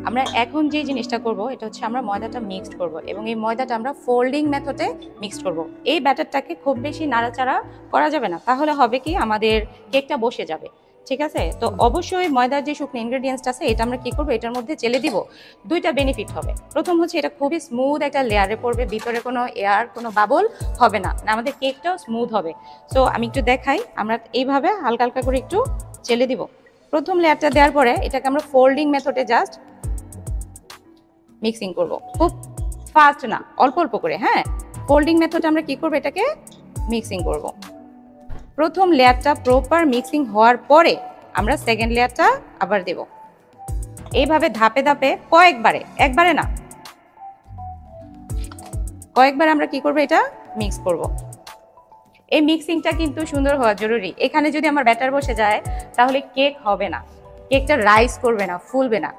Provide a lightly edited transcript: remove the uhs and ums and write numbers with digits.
আমরা এখন যে জিনিসটা করব এটা হচ্ছে আমরা ময়দাটা মিক্সড করব এবং এই ময়দাটা আমরা ফোল্ডিং মেথডে মিক্সড করব। এই ব্যাটারটাকে খুব বেশি নাড়াচাড়া করা যাবে না, তাহলে হবে কি আমাদের কেকটা বসে যাবে। ঠিক আছে, তো অবশ্যই ময়দার যে শুকনো ইনগ্রেডিয়েন্টস আছে এটা আমরা কি করব, এটার মধ্যে চেলে দিব। দুইটা বেনিফিট হবে। প্রথম হচ্ছে এটা খুবই স্মুথ একটা লেয়ারে পড়বে, ভিতরে কোনো এয়ার কোনো বাবল হবে না, আমাদের কেকটাও স্মুথ হবে। সো আমি একটু দেখাই, আমরা এইভাবে হালকা হালকা করে একটু চেলে দিব। প্রথম লেয়ারটা দেওয়ার পরে এটাকে আমরা ফোল্ডিং মেথডে জাস্ট মিক্সিং করব, খুব ফাস্ট না, অল্প অল্প করে। হ্যাঁ, ফোল্ডিং মেথডে আমরা কি করব, এটাকে মিক্সিং করব। প্রথম লেয়ারটা প্রপার মিক্সিং হওয়ার পরে আমরা সেকেন্ড লেয়ারটা আবার দেব। এইভাবে ধাপে ধাপে কয়েকবারে, একবারে না, কয়েকবার আমরা কি করব, এটা মিক্স করব। এই মিক্সিংটা কিন্তু সুন্দর হওয়া জরুরি। এখানে যদি আমার ব্যাটার বসে যায় তাহলে কেক হবে না, কেকটা রাইস করবে না, ফুলবে না।